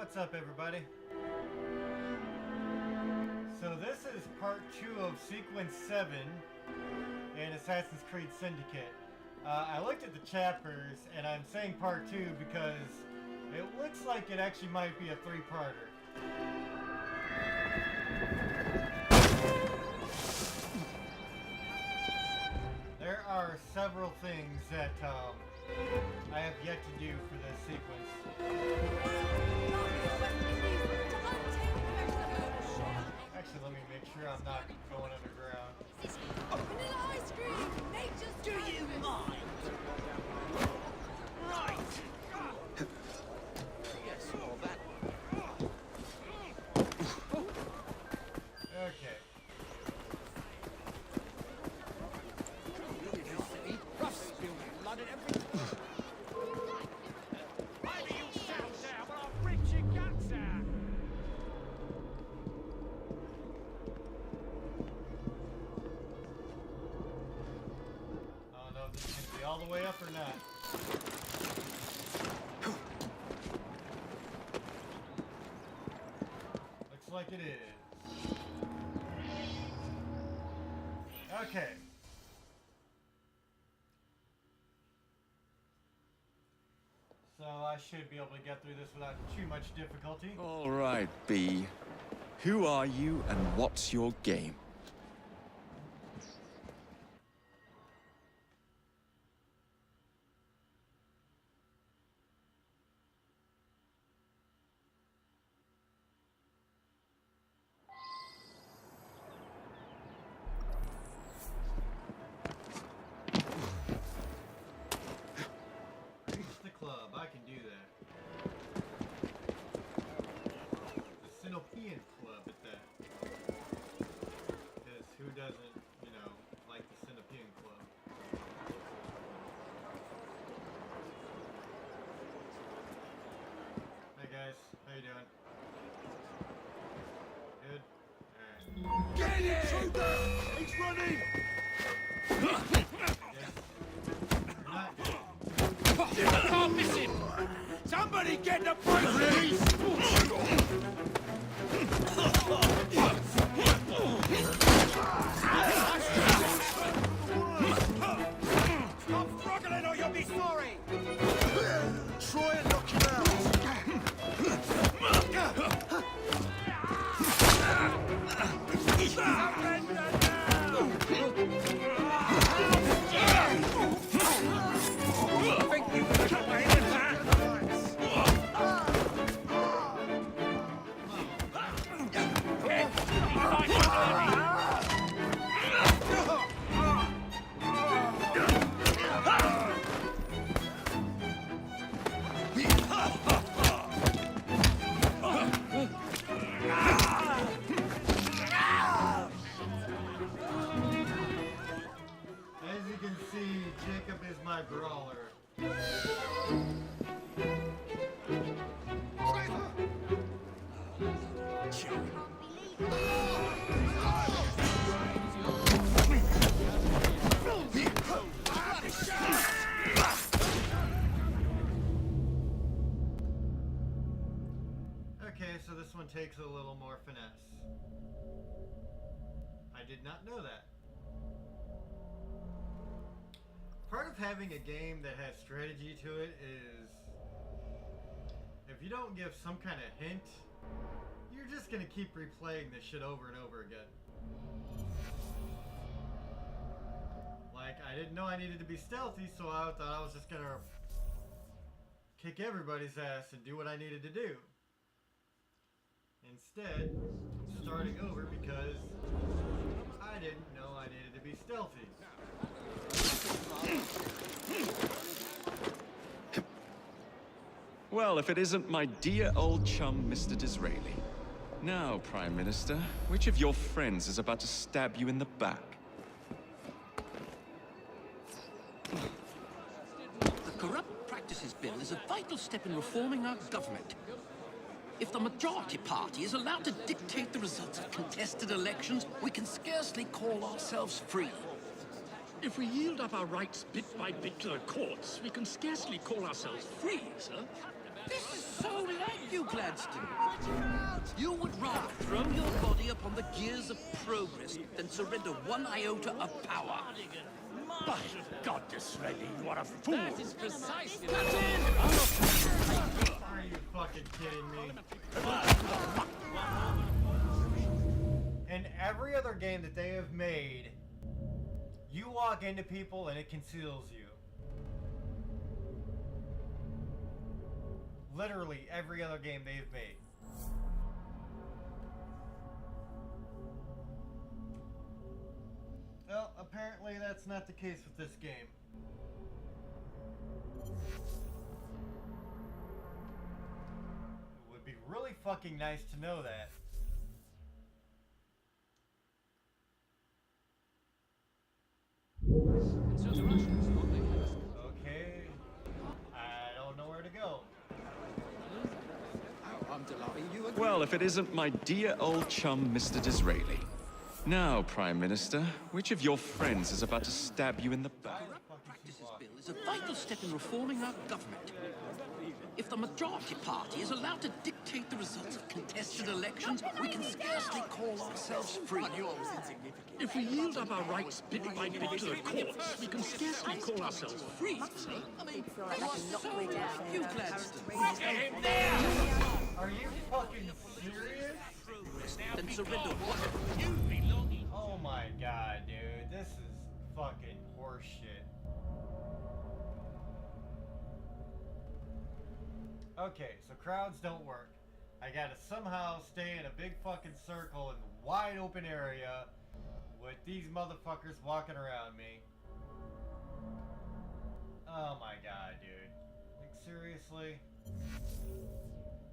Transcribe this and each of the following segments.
What's up, everybody? So this is part 2 of sequence 7 in Assassin's Creed Syndicate. I looked at the chapters and I'm saying part 2 because it looks like it actually might be a 3-parter. There are several things that I have yet to do for this sequence. Actually, let me make sure I'm not going underground. Vanilla ice cream! Nature's Do you mind? Right! Yes, all that. Okay. Rough spilled blood and everything. Maybe you settle down when I rip your guts out. I don't know if this is going to be all the way up or not. Looks like it is. Okay. So I should be able to get through this without too much difficulty. All right, B. Who are you and what's your game? Reach the club. I can do that. The Syndicate club at that. Because who doesn't, you know, like the Syndicate club? Hey guys, how you doing? Good? Alright. Get it! He's running! Yes. You're not good. I can't miss him! Somebody get the brake release! Stop struggling or you'll be sorry! Try and knock him out! Surrender now! Think you can cut my head back? As you can see, Jacob is my brawler. Okay, so this one takes a little more finesse. I did not know that. Part of having a game that has strategy to it is if you don't give some kind of hint, you're just gonna keep replaying this shit over and over again. Like, I didn't know I needed to be stealthy, so I thought I was just gonna kick everybody's ass and do what I needed to do. Instead, starting over because I didn't know I needed to be stealthy. Well, if it isn't my dear old chum, Mr. Disraeli. Now, Prime Minister, which of your friends is about to stab you in the back? The Corrupt Practices Bill is a vital step in reforming our government. If the majority party is allowed to dictate the results of contested elections, we can scarcely call ourselves free. If we yield up our rights bit by bit to the courts, we can scarcely call ourselves free, sir. This is so like you, Gladstone. You would rather throw your body upon the gears of progress than surrender one iota of power. By God, Disraeli, you are a fool! That is precisely Are you fucking kidding me? In every other game that they have made, you walk into people and it conceals you. Literally every other game they've made. Well, apparently that's not the case with this game. It would be really fucking nice to know that. Okay. I don't know where to go. Well, if it isn't my dear old chum, Mr. Disraeli. Now, Prime Minister, which of your friends is about to stab you in the back? Practices bill is a vital step in reforming our government. If the majority party is allowed to dictate the results of contested elections, we can scarcely call ourselves free. If we yield up our rights bit by bit to the courts, we can scarcely call ourselves free. I mean, you're so like you, Gladstone. Are you fucking serious? Then surrender what? Oh my god, dude. This is fucking horseshit. Okay, so crowds don't work. I gotta somehow stay in a big fucking circle in a wide open area with these motherfuckers walking around me. Oh my god, dude. Like, seriously?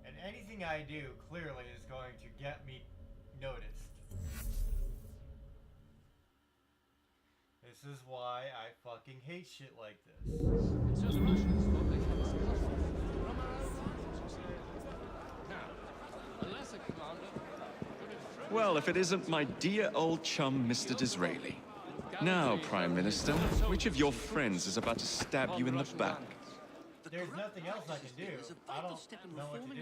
And anything I do clearly is going to get me noticed. This is why I fucking hate shit like this. Well, if it isn't my dear old chum, Mr. Disraeli. Now, Prime Minister, which of your friends is about to stab you in the back? There's nothing else I can do. I don't know what to do.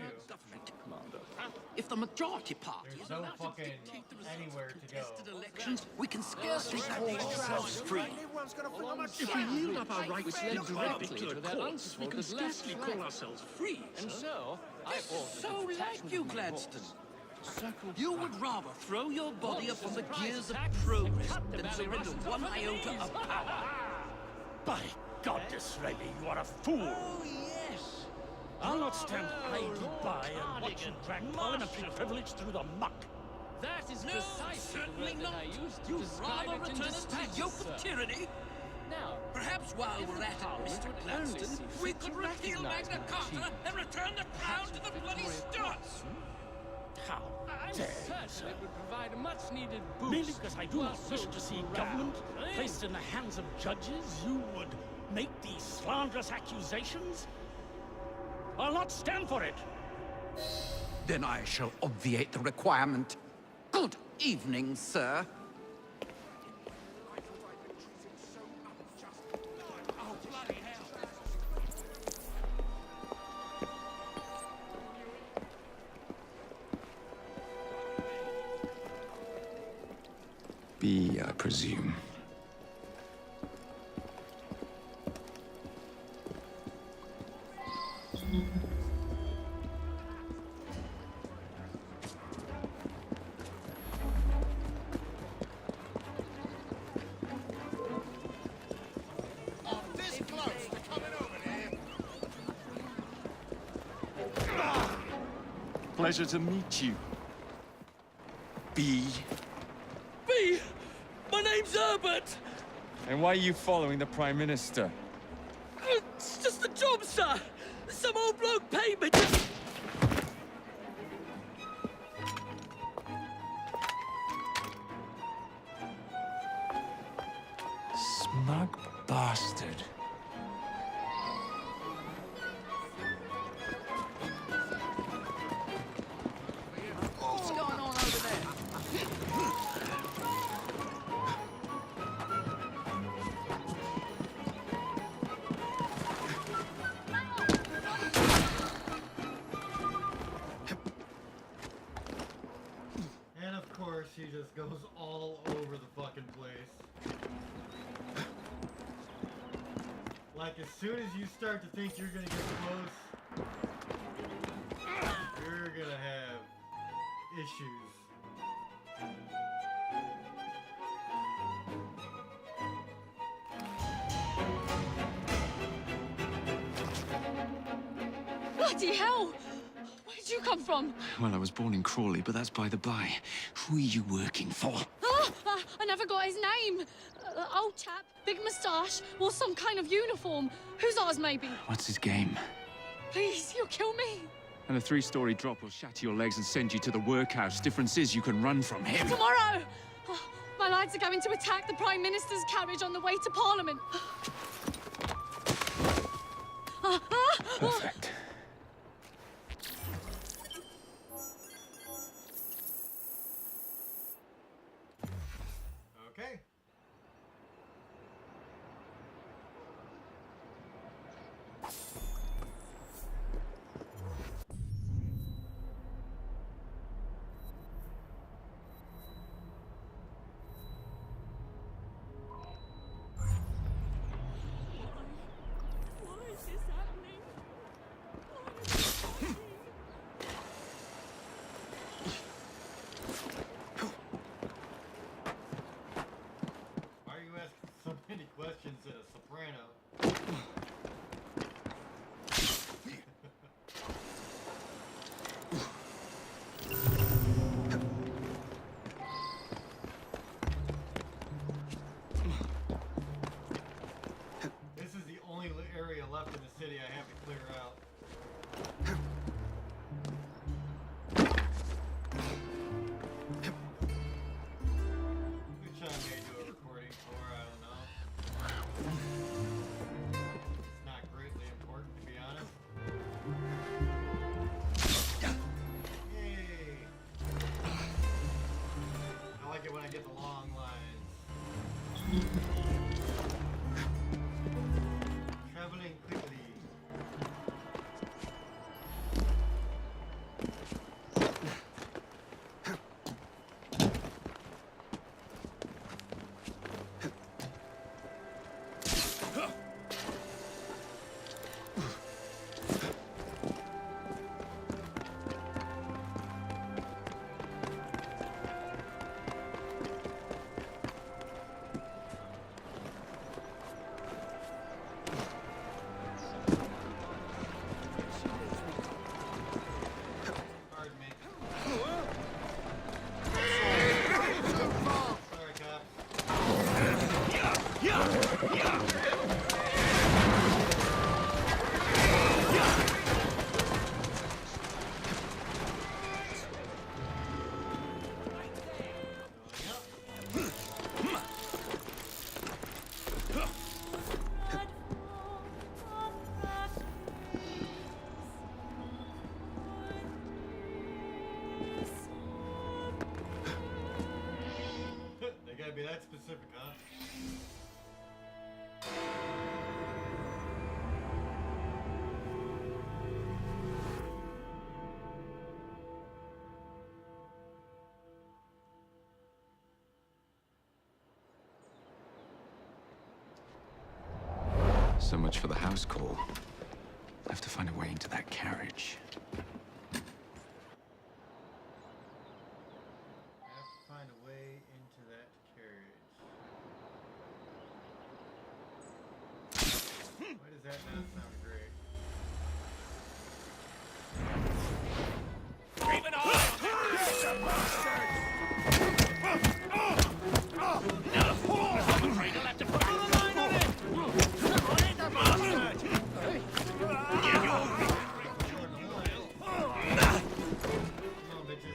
If the majority party There's is no allowed to fucking dictate the results anywhere of to go. contested elections, we can scarcely call ourselves free. If we yield up our rights bit by bit to the that courts, we can scarcely call ourselves free. And so, I This is ordered so a like detachment you, of my Gladstone. force. You would rather throw your body What? upon the Surprise gears of attack progress and cut the than Valley surrender Russians one off at the iota knees. of power. By God, Disraeli, you are a fool! Oh, yes. I'll not stand idly by and watch you drag parliamentary privilege through the muck. That is No, precisely the certainly word that not. I used to You'd describe rather it in return us to the dispatches, yoke sir. of tyranny? Now, Perhaps while if we're the at it, Parliament Mr. would only Gladstone, see we fit could to repeal recognise Magna my Carta achievement. and return the crown to the bloody Stuarts. How I'm dare certain it would provide a much-needed boost. Merely because I do to not our wish to social see morale. government placed in the hands of judges, you would make these slanderous accusations? I'll not stand for it. Then I shall obviate the requirement. Good evening, sir. B, I presume. This close to coming over here. Pleasure to meet you. B. B! My name's Herbert! And why are you following the Prime Minister? It's just the job, sir! Some old bloke paid me to... Smug bastard. What's going on over there? Like, as soon as you start to think you're gonna get close, you're gonna have issues. Bloody hell! Where did you come from? Well, I was born in Crawley, but that's by the by. Who are you working for? I never got his name. Old chap, big moustache, wore some kind of uniform. Who's ours, maybe? What's his game? Please, you'll kill me. And a 3-story drop will shatter your legs and send you to the workhouse. Difference is you can run from him. Tomorrow! My lads are going to attack the Prime Minister's carriage on the way to Parliament. Perfect. Okay. Why is this happening? Why are you asking so many questions in a soprano? This is the only area left in the city I have to clear out. Which I may do a recording for, I don't know. It's not greatly important, to be honest. Yay! I like it when I get the long lines. Traveling quickly. Pardon me. Sorry, cops. They gotta be that specific, huh? So much for the house call. I have to find a way into that carriage. I have to find a way into that carriage. Why does that not sound great? Come on, bitches.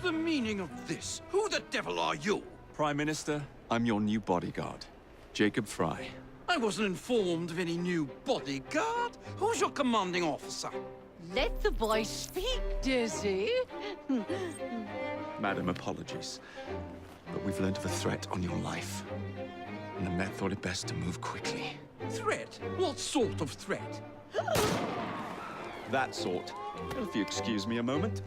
the meaning of this? Who the devil are you? Prime Minister, I'm your new bodyguard, Jacob Fry. I wasn't informed of any new bodyguard. Who's your commanding officer? Let the boy speak, Dizzy. Madam, apologies. But we've learned of a threat on your life. And the Met thought it best to move quickly. Threat? What sort of threat? That sort. If you excuse me a moment.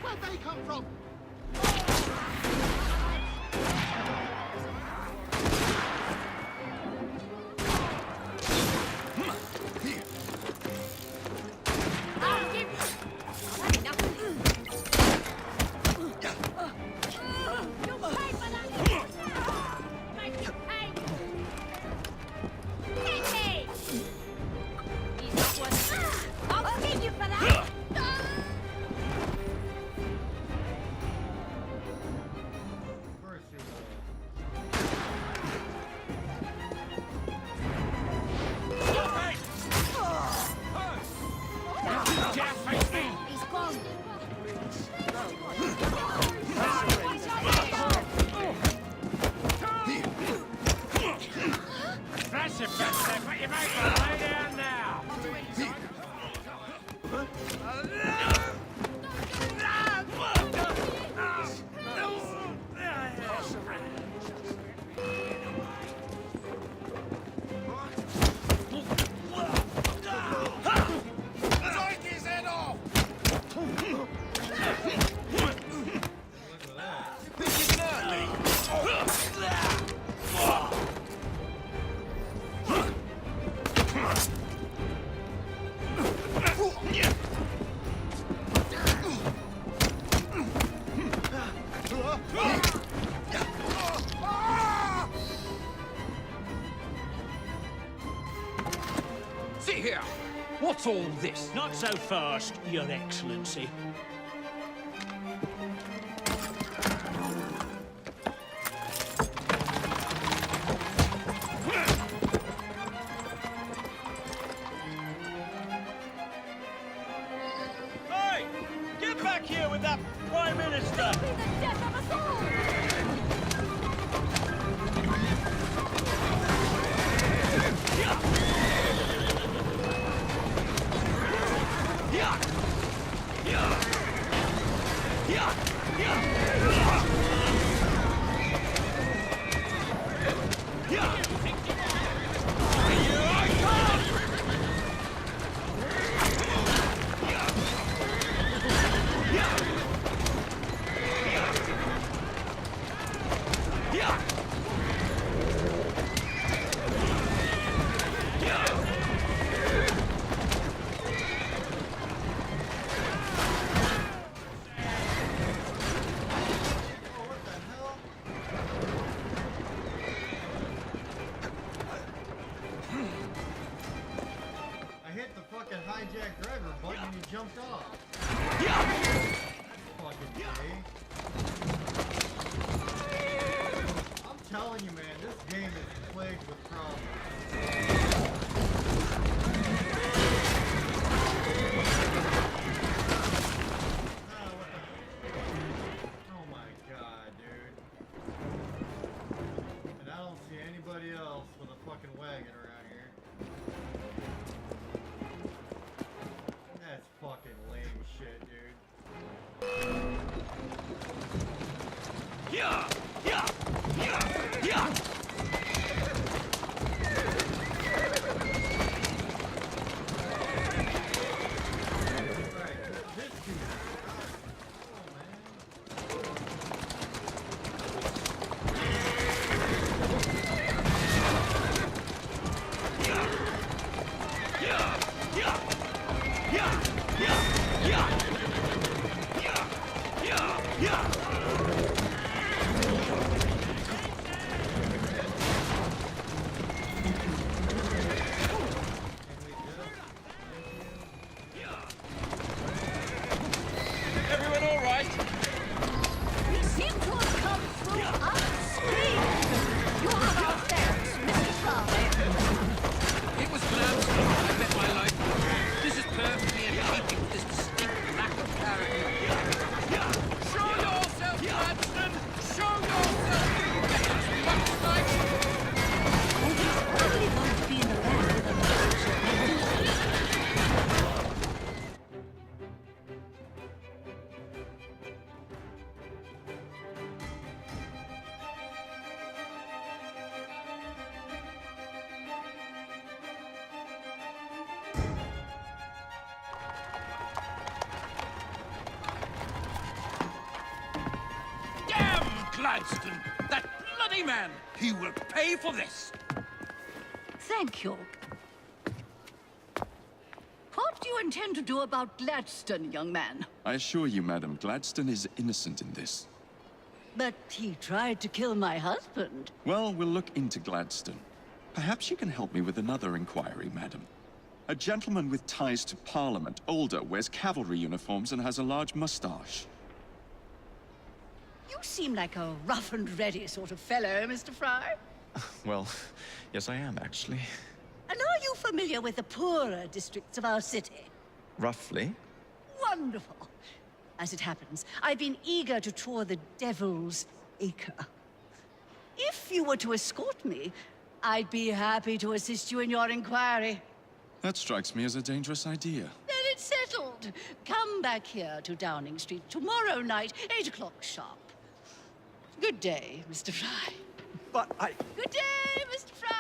Where'd they come from? I'll give you. I've had enough of this. You'll pay for that. Make you pay. Hit me. He's not one. I'll give you for that. Of course you will. He's gone. That's it, but you might well lay down now. Take his head off! See here. What's all this? Not so fast, Your Excellency. Hey! Get back here with that Prime Minister! Be the death of us all. I hit the fucking hijack driver button and he jumped off. Fucking gay. I'm telling you, man, this game is plagued with problems. Oh my god, dude. And I don't see anybody else with a fucking wagon around here. That's fucking lame shit, dude. Gladstone! That bloody man! He will pay for this! Thank you. What do you intend to do about Gladstone, young man? I assure you, Madam, Gladstone is innocent in this. But he tried to kill my husband. Well, we'll look into Gladstone. Perhaps you can help me with another inquiry, Madam. A gentleman with ties to Parliament, older, wears cavalry uniforms and has a large mustache. You seem like a rough and ready sort of fellow, Mr. Fry. Well, yes I am, actually. And are you familiar with the poorer districts of our city? Roughly. Wonderful. As it happens, I've been eager to tour the Devil's Acre. If you were to escort me, I'd be happy to assist you in your inquiry. That strikes me as a dangerous idea. Then it's settled. Come back here to Downing Street tomorrow night, 8 o'clock sharp. Good day, Mr. Fry. But I... Good day, Mr. Fry.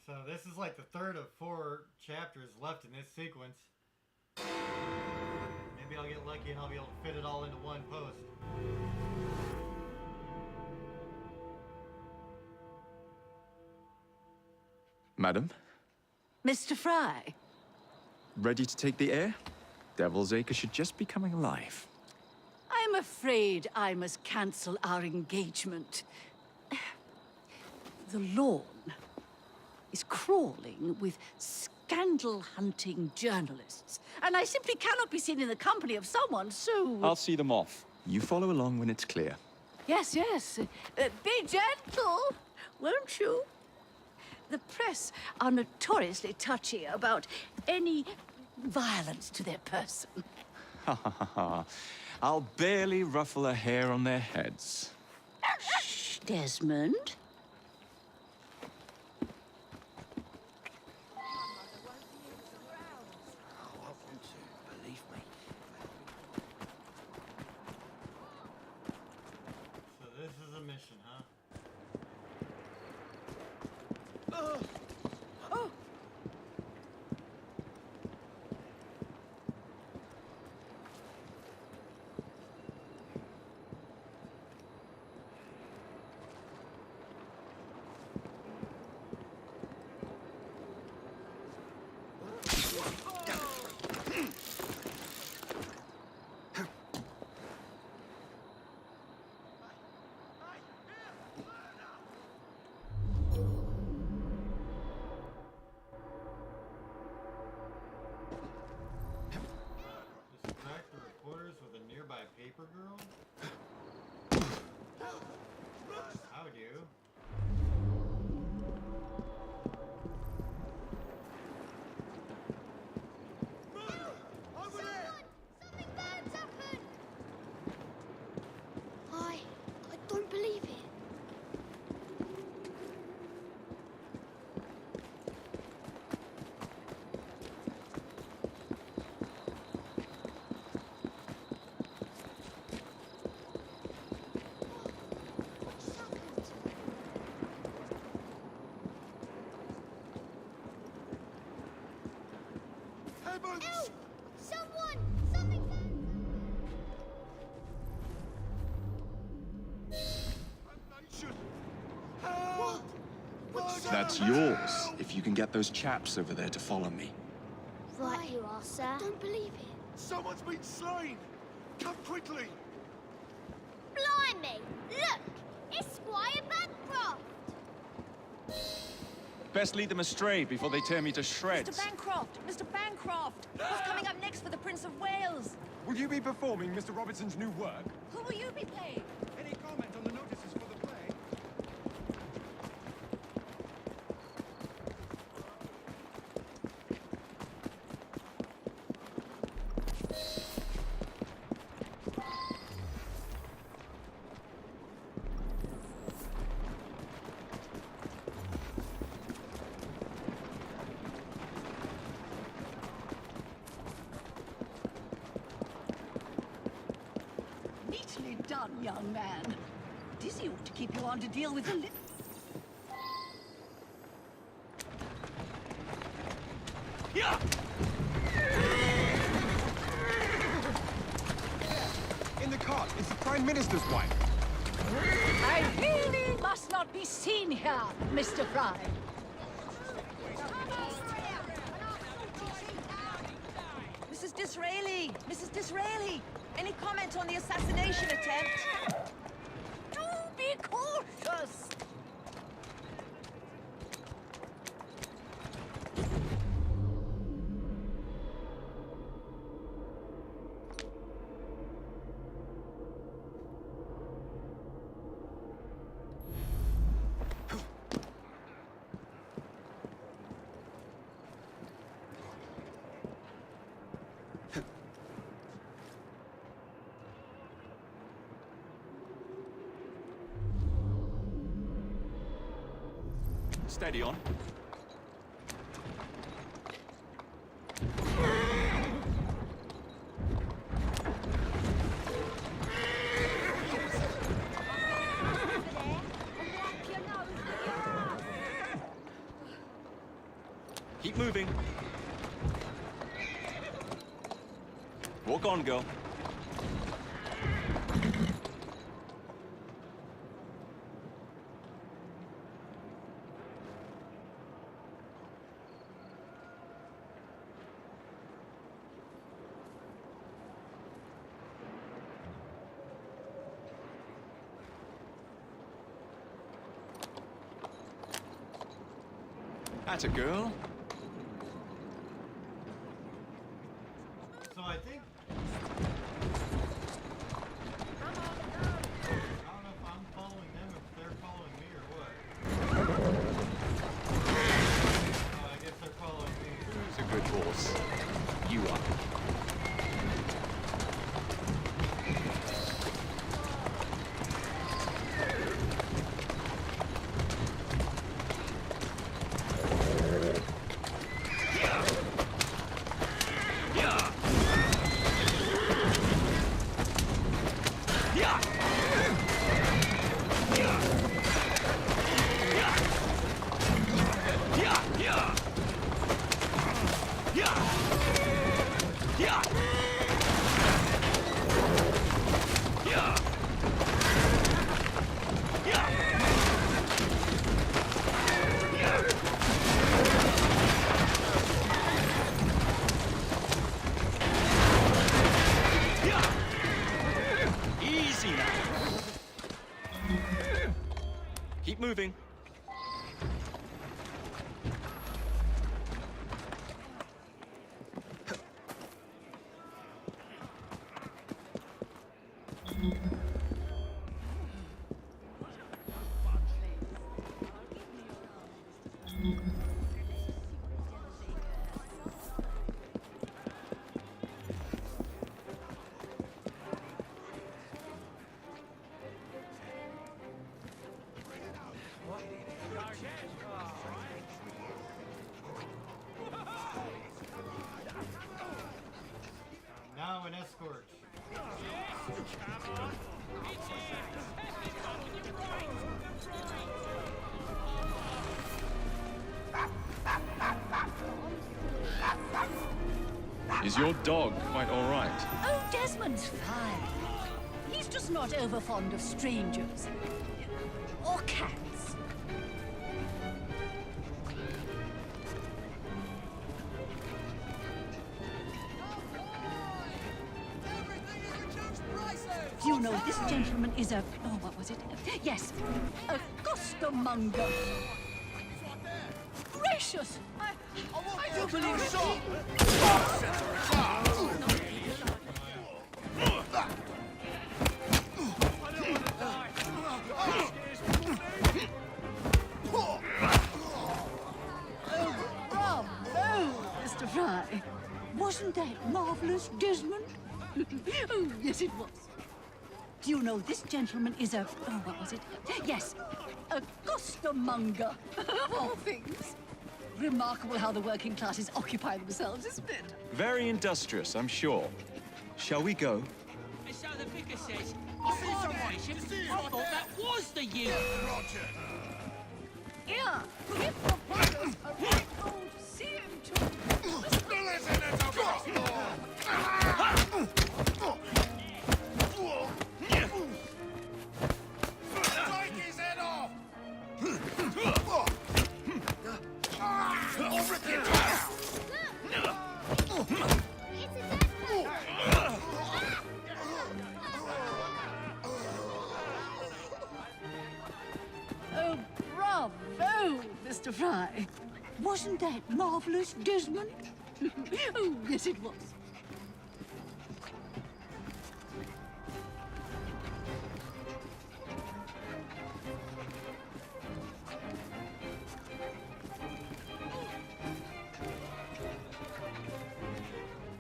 So this is like the third of 4 chapters left in this sequence. Maybe I'll get lucky and I'll be able to fit it all into one post. Madam? Mr. Fry. Ready to take the air? Devil's Acre should just be coming alive. I'm afraid I must cancel our engagement. The lawn is crawling with scandal-hunting journalists, and I simply cannot be seen in the company of someone so... I'll see them off. You follow along when it's clear. Yes, yes. Be gentle, won't you? The press are notoriously touchy about any violence to their person. Ha ha ha ha. I'll barely ruffle a hair on their heads. Shh, Desmond. So this is a mission, huh? Distract the reporters with a nearby paper girl? How do you? I don't believe it. Heavens! Someone! Something! Nation! Help! That's yours, if you can get those chaps over there to follow me. Right you are, sir. I don't believe it. Someone's been slain! Come quickly! Blimey! Look! It's Squire Bancroft! Best lead them astray before they tear me to shreds. Mr. Bancroft! Mr. Bancroft! What's coming up next for the Prince of Wales? Will you be performing Mr. Robertson's new work? Who will you be playing? Any comment on the notices for the play? Neatly done, young man. Dizzy ought to keep you on to deal with the lip. Yeah! In the cart, it's the Prime Minister's wife. I really must not be seen here, Mr. Prime. Mrs. Disraeli! Mrs. Disraeli! Any comment on the assassination attempt? Do be cautious. Steady on. Keep moving. Walk on, girl. That's a girl. So I think... I don't know if I'm following them, if they're following me, or what. Oh, I guess they're following me. Who's a good horse? You are. Easy now. Keep moving. Now an escort. Is your dog quite all right? Oh, Desmond's fine. He's just not over fond of strangers. Or cats. You know, this gentleman is a... Oh, what was it? Yes, a costermonger. Gracious! I do believe it. Mr. Fry. Wasn't that marvelous, Desmond? Oh, yes, it was. Do you know this gentleman is a... Oh, what was it? Yes, a costermonger, of all things. Remarkable how the working classes occupy themselves, isn't it? Very industrious, I'm sure. Shall we go? So the vicar says, I thought that was the youth. Roger. Yeah, if the brothers a right old see him to... Take his head off! I'll rip it Oh, bravo, Mr. Fry. Wasn't that marvelous, Desmond? Oh, yes, it was.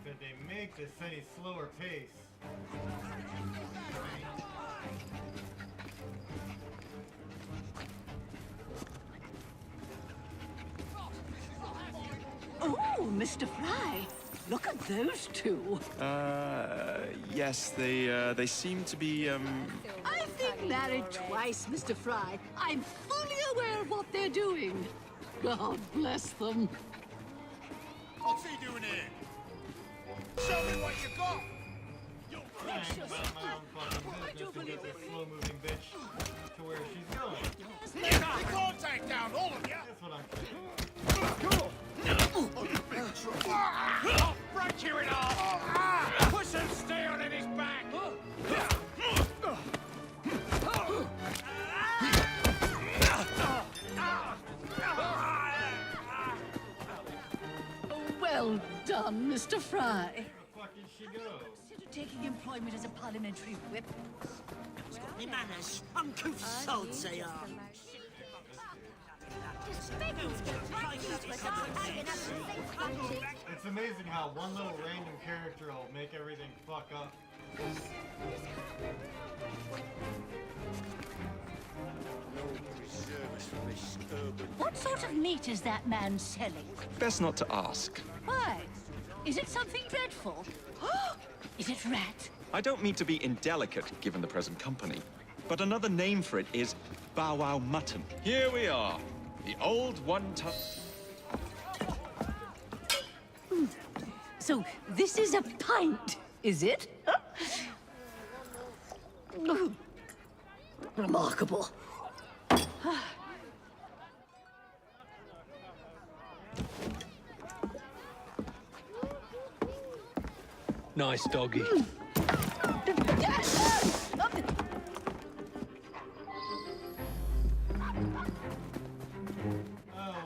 Could they make this any slower pace? Oh, Mr. Fry, look at those two. Yes, they seem to be, I've been married twice, Mr. Fry. I'm fully aware of what they're doing. God bless them. What's he doing here? Show me what you got! I ain't about my own fucking business to get this slow-moving bitch to where she's going. You can't take down all of you! That's what I'm saying. I'll break you in half! Put some steel in his back! Well done, Mr. Fry. Where the fuck did she go? Consider taking employment as a parliamentary whip. Me manners, uncouth sods they are. It's amazing how one little random character will make everything fuck up. What sort of meat is that man selling? Best not to ask. Why? Is it something dreadful? Is it rat? I don't mean to be indelicate, given the present company, but another name for it is bow wow mutton. Here we are, the old one-ton... So this is a pint, is it? Remarkable. Nice doggy. Oh,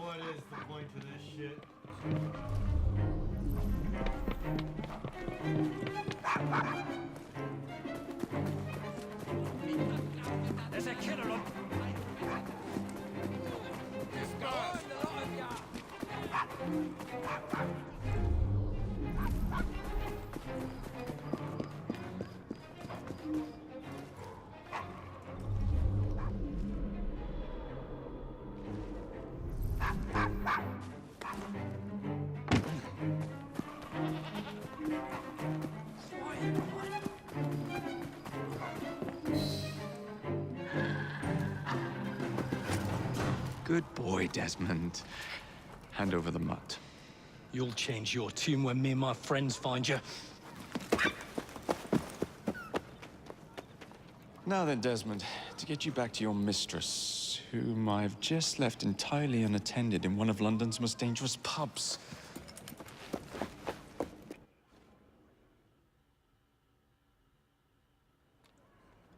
what is the point of this shit? There's a killer on. Good boy, Desmond. Hand over the mutt. You'll change your tune when me and my friends find you. Now then, Desmond, to get you back to your mistress, whom I've just left entirely unattended in one of London's most dangerous pubs.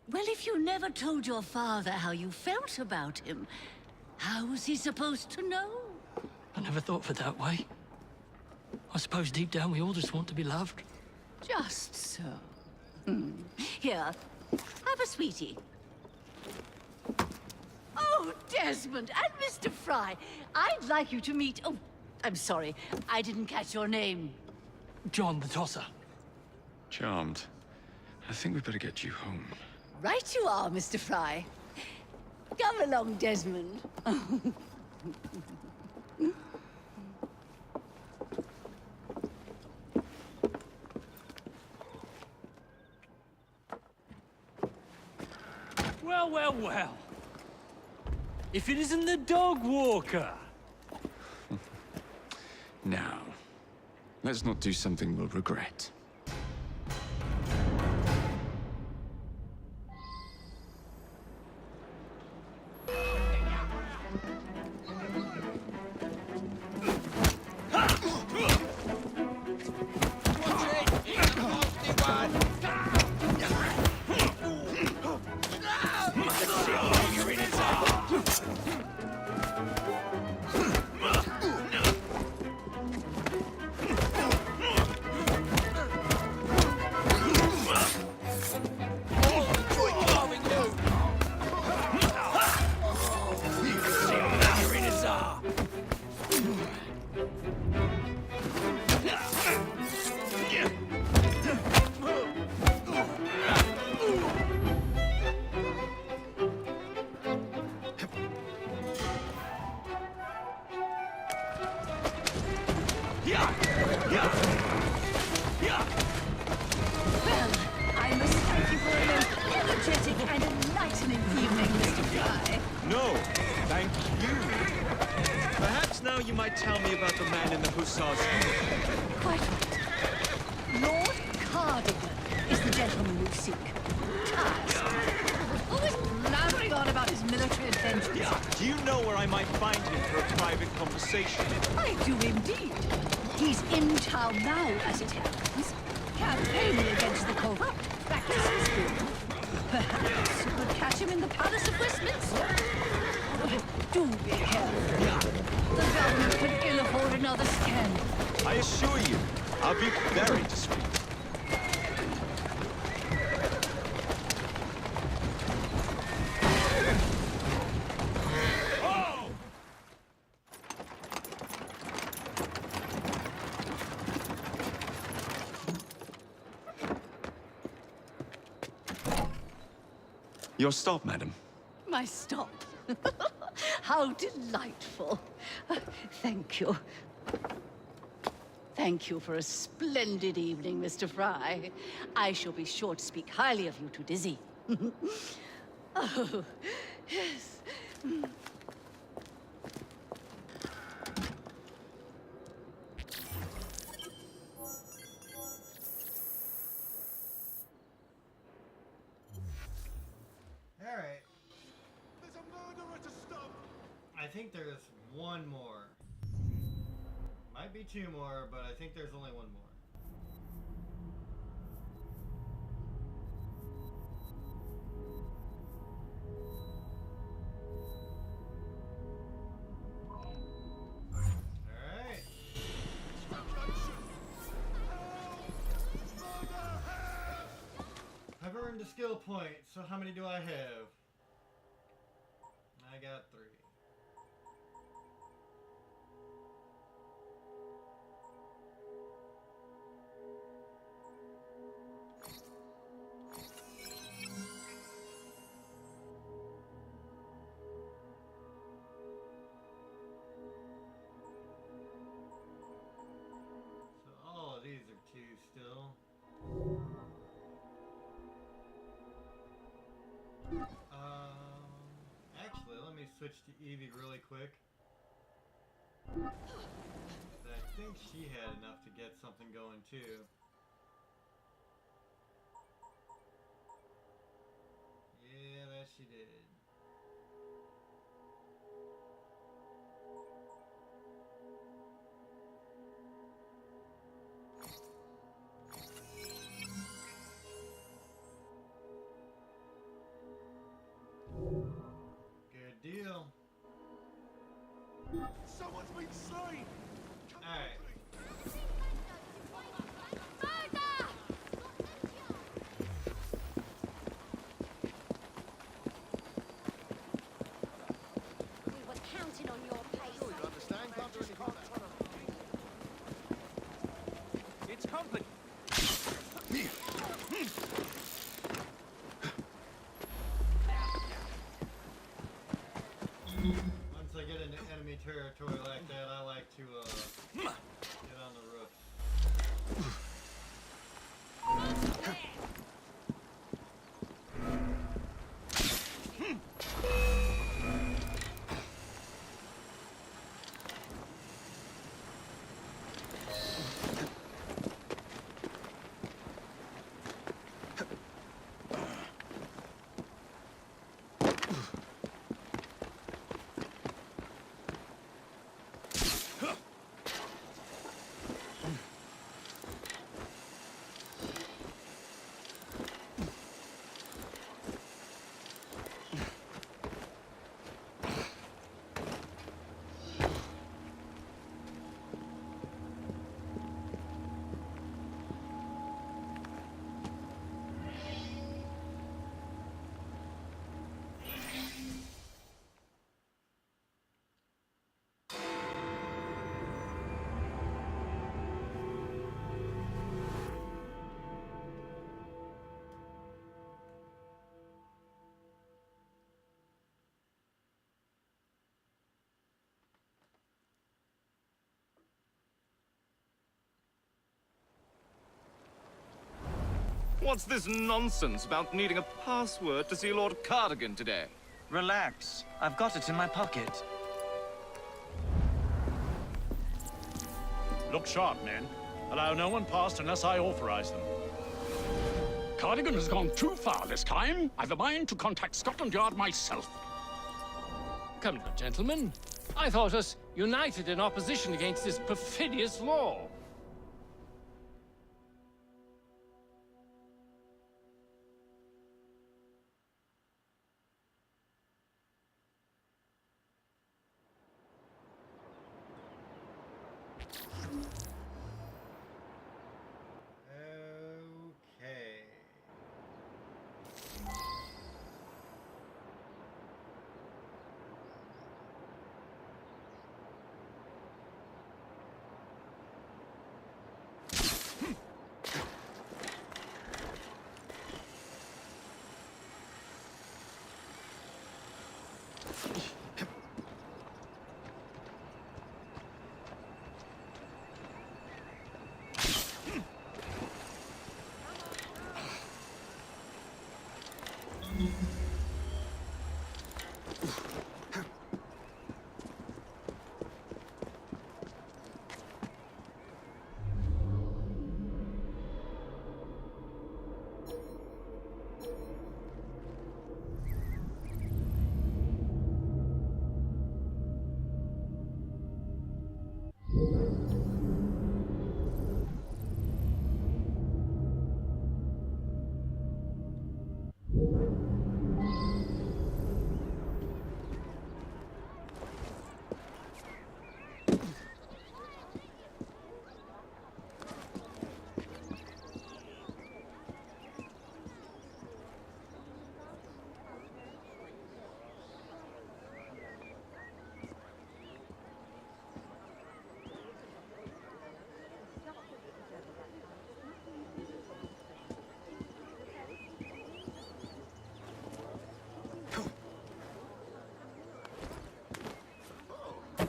Well, if you never told your father how you felt about him, how was he supposed to know? And Never thought of it that way. I suppose deep down we all just want to be loved. Just so. Here, have a sweetie. Oh, Desmond and Mr. Fry, I'd like you to meet... Oh, I'm sorry, I didn't catch your name. John the Tosser. Charmed. I think we better get you home. Right you are, Mr. Fry. Come along, Desmond. Well, well, well. If it isn't the dog walker. Now, let's not do something we'll regret. Well, I must thank you for a most energetic and enlightening evening, Mr. Fry. No, thank you. Perhaps now you might tell me about the man in the hussar's uniform. Quite right. Lord Cardigan is the gentleman you seek. Task. Always blabbering on about his military adventures. Do you know where I might find him for a private conversation? I do indeed. He's in town now, as it happens. Campaigning against the corrupt practices bill. Perhaps you could catch him in the Palace of Westminster. Do be careful. The government could ill afford another scandal. I assure you, I'll be very discreet. Your stop, madam. My stop. How delightful. Thank you. Thank you for a splendid evening, Mr. Fry. I shall be sure to speak highly of you to Dizzy. Oh, yes. Alright. There's a murderer to stop! I think there's one more. Might be two more, but I think there's only one more. Alright. I've earned a skill point, so how many do I have? I got 3. So all of these are 2 still. Actually, let me switch to Evie really quick. I think she had enough to get something going too. Yeah, that she did. Good deal. Someone's been slain! company. Once I get into enemy territory like that, I like to get on the roof. What's this nonsense about needing a password to see Lord Cardigan today? Relax. I've got it in my pocket. Look sharp, men. Allow no one past unless I authorize them. Cardigan has gone too far this time. I've a mind to contact Scotland Yard myself. Come now, gentlemen. I thought us united in opposition against this perfidious law. Okay.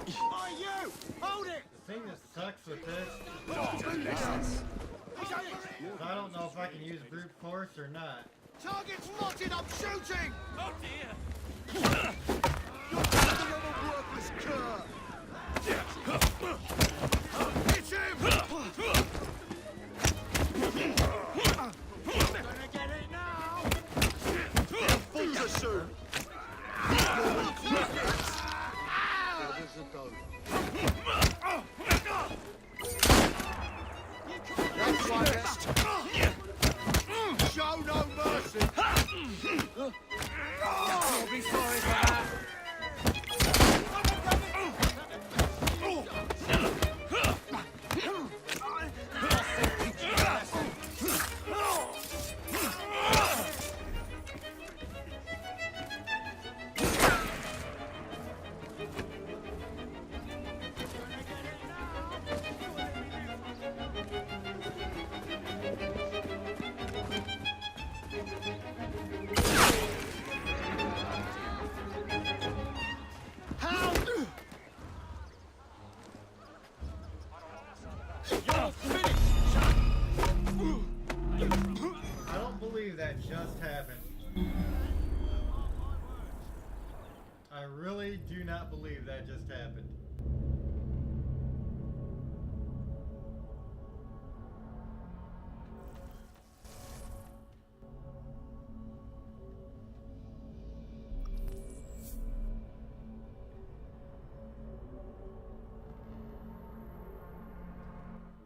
Hey, you! Hold it! The thing that sucks with this is I don't know if I can use brute force or not. Target's spotted! I'm shooting! Oh dear! You're nothing of a worthless cur! Hit him! Gonna get it now! Full to soon! That's my best! Show no mercy! You'll be sorry for that! You're finished, I don't believe that just happened. I really do not believe that just happened.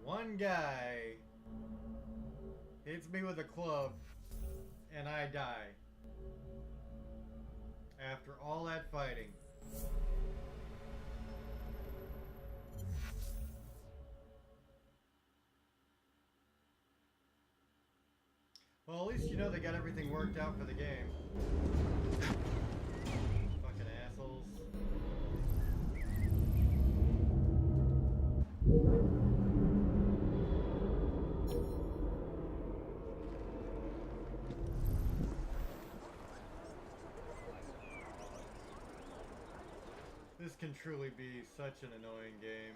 One guy hits me with a club and I die. After all that fighting. Well, at least you know they got everything worked out for the game. Fucking assholes. This can truly be such an annoying game.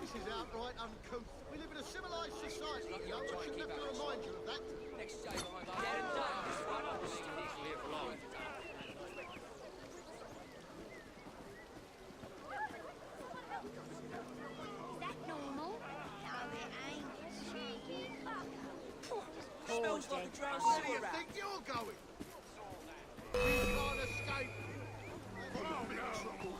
This is outright uncouth. We live in a civilized society, you know. I shouldn't have to remind you of that. Next day, I'm done. This one, I'll just live long. Is that normal? No, it ain't. Smells like a drowned Where do sewer you rat. think you're going? You can't escape. I'm in trouble.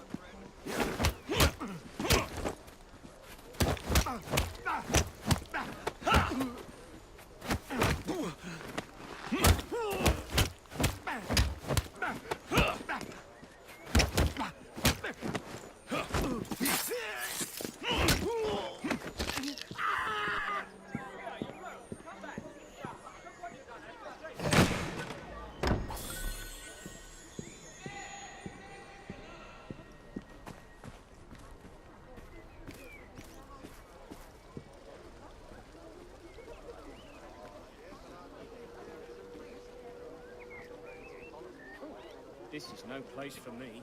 This is no place for me.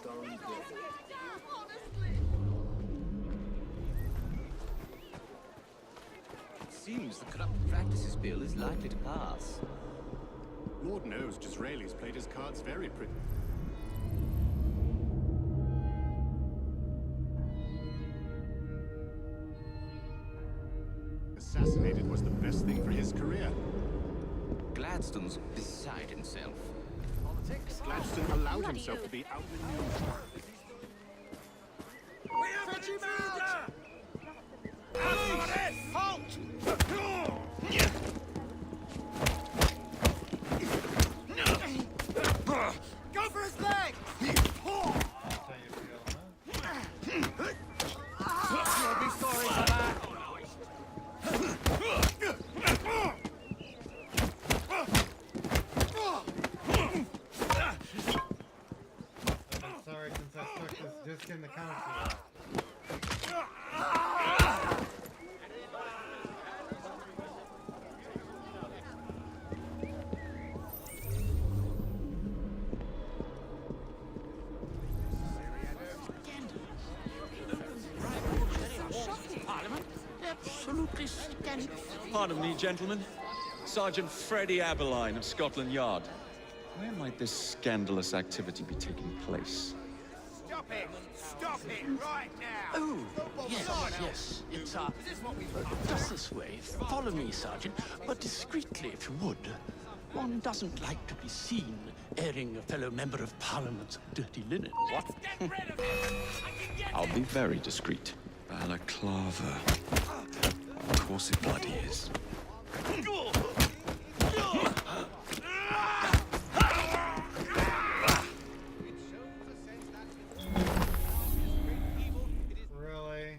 Stone Devil. It seems the corrupt practices bill is likely to pass. Lord knows Disraeli's played his cards very pretty. Assassinated was the best thing for his career. Gladstone's beside himself. Gladstone allowed himself to be outmaneuvered. Fetch him out! Halt! Go for his leg! That's how you feel, huh? You'll be sorry for that. I'm sorry since I stuck this disc in the console. Absolutely scandalous. Pardon me, gentlemen. Sergeant Freddie Aberline of Scotland Yard. Where might this scandalous activity be taking place? Stop Stop it! Stop it right now! Oh, yes. It's, just this way. Follow me, Sergeant, but discreetly, if you would. One doesn't like to be seen airing a fellow member of Parliament's dirty linen, what? I'll be very discreet. Balaclava. Of course it bloody is. Really?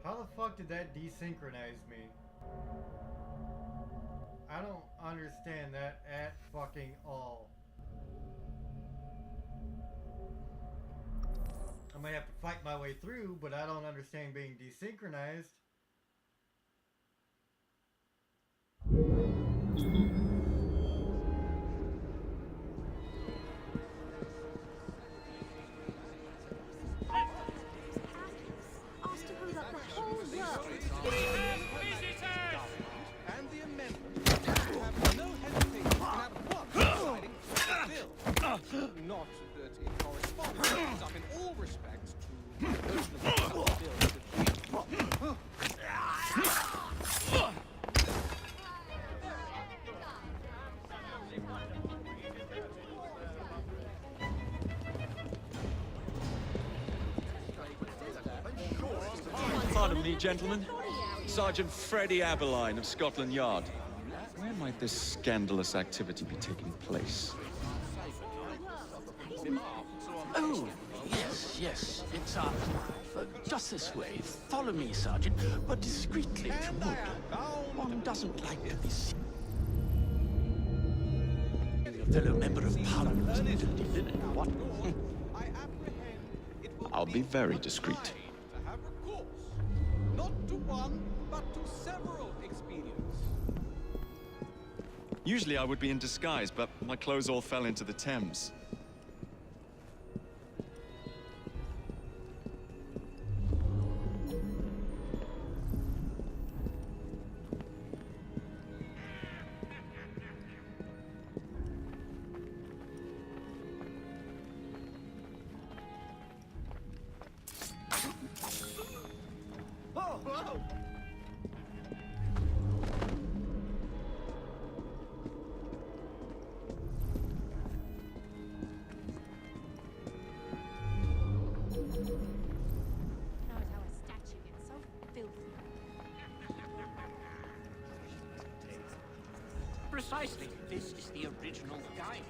How the fuck did that desynchronize me? I don't understand that at fucking all. I might have to fight my way through, but I don't understand being desynchronized. And the amendment have no hesitation in at once deciding the bill. Not that it corresponds up in all respects to the version of the bill that we... Pardon me, gentlemen. Sergeant Freddie Aberline of Scotland Yard. Where might this scandalous activity be taking place? Oh, yes. It's, just this way. Follow me, Sergeant, but discreetly, if you would. One doesn't like to be seen a fellow member of Parliament's dirty linen, what? I'll be very discreet. to have recourse, not to one, but to several expedients. Usually I would be in disguise, but my clothes all fell into the Thames. Precisely. This is the original guide.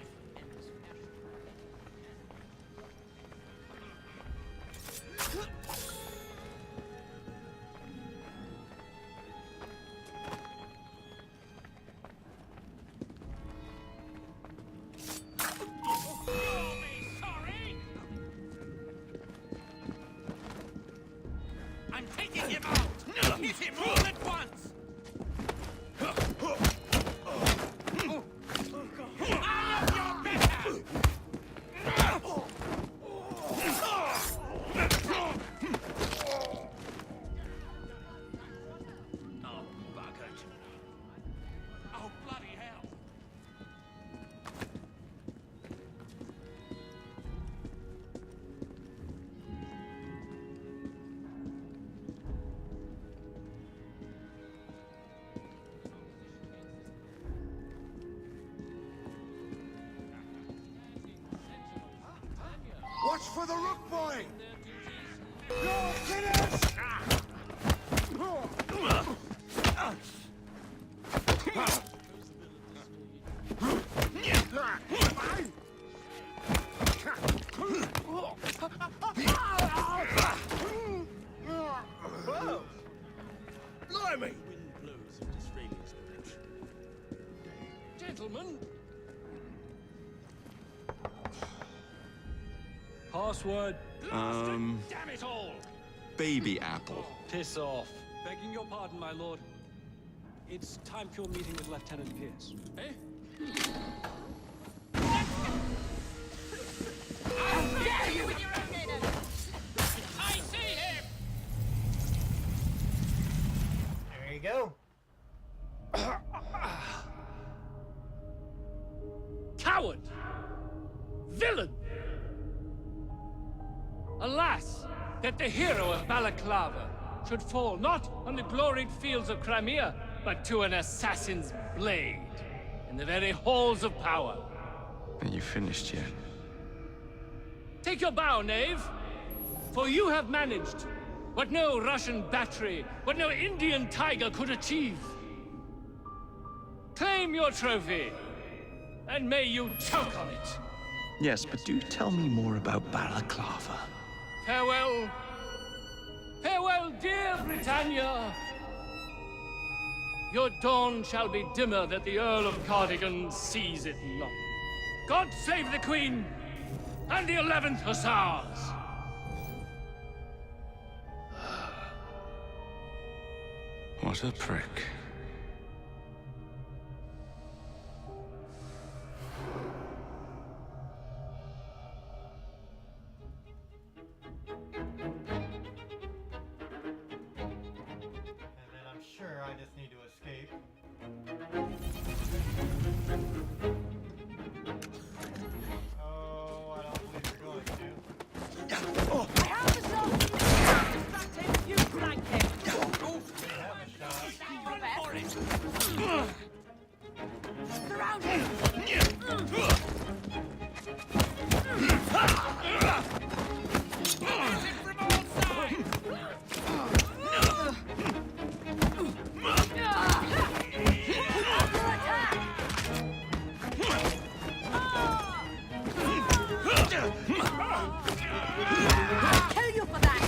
I'm taking him out! Hit him all at once! Watch for the rook boy! Go, killers! Blimey! Wind blows in Disraeli's direction. Gentlemen. Password. Damn it all! Baby apple. Piss off. Begging your pardon, my lord. It's time for your meeting with Lieutenant Pierce. Eh? Alas, that the hero of Balaclava should fall not on the gloried fields of Crimea, but to an assassin's blade in the very halls of power. Are you finished yet? Take your bow, knave, for you have managed what no Russian battery, what no Indian tiger could achieve. Claim your trophy, and may you choke on it. Yes, but do tell me more about Balaclava. Farewell. Farewell, dear Britannia. Your dawn shall be dimmer that the Earl of Cardigan sees it not. God save the Queen and the 11th Hussars. What a prick. And then I'm sure I just need to escape. Oh, I don't believe you're going to. I have the shot! Distract him, you flank him! They have a shot. Surround him! Kill you for that!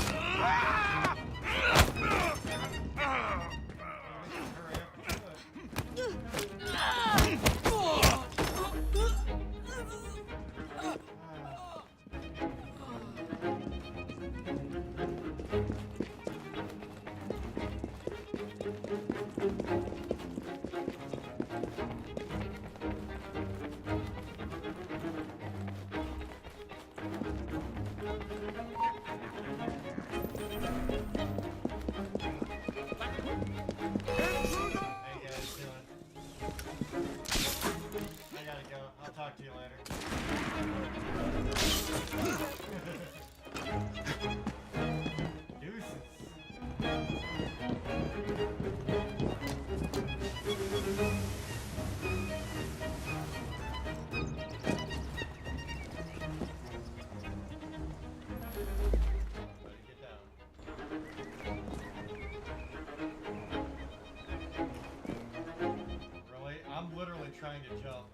How you guys doing? I gotta go. I'll talk to you later. Deuces. Better get down. Really? I'm literally trying to jump.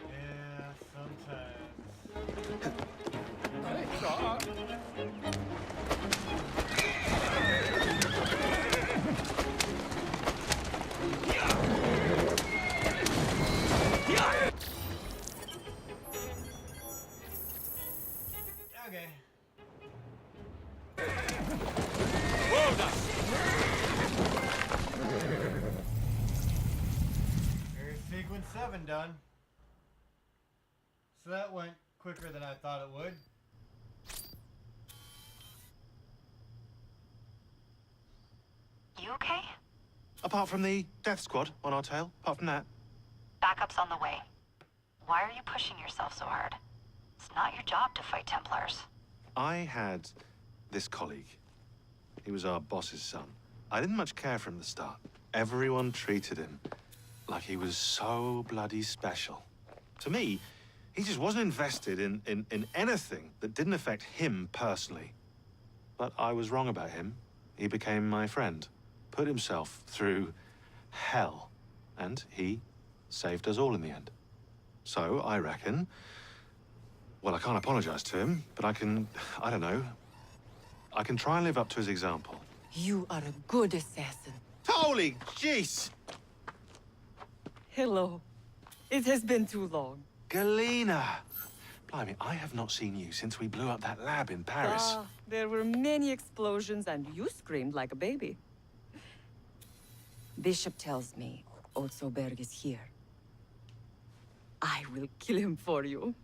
Yeah, sometimes. Okay. There's sequence 7 done. So that went quicker than I thought it would. You okay? Apart from the death squad on our tail, apart from that. Backup's on the way. Why are you pushing yourself so hard? It's not your job to fight Templars. I had this colleague. He was our boss's son. I didn't much care for him at the start. Everyone treated him like he was so bloody special. To me, he just wasn't invested in anything that didn't affect him personally. But I was wrong about him. He became my friend, put himself through hell, and he saved us all in the end. So I reckon, well, I can't apologize to him, but I can try and live up to his example. You are a good assassin. Holy jeez! Hello. It has been too long. Galena! Blimey, I have not seen you since we blew up that lab in Paris. There were many explosions and you screamed like a baby. Bishop tells me Otsoberg is here. I will kill him for you.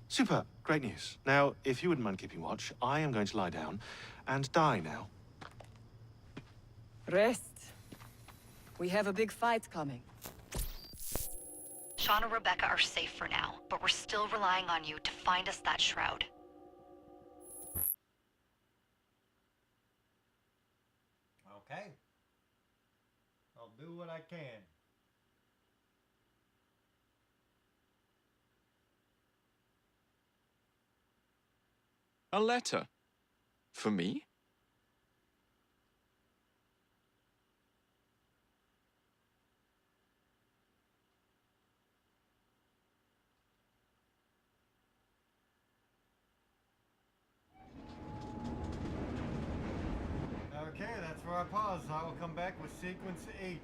Super, great news. Now, if you wouldn't mind keeping watch, I am going to lie down and die now. Rest. We have a big fight coming. Sean and Rebecca are safe for now, but we're still relying on you to find us that shroud. Okay. I'll do what I can. A letter? For me? Okay, that's where I pause. I will come back with sequence 8.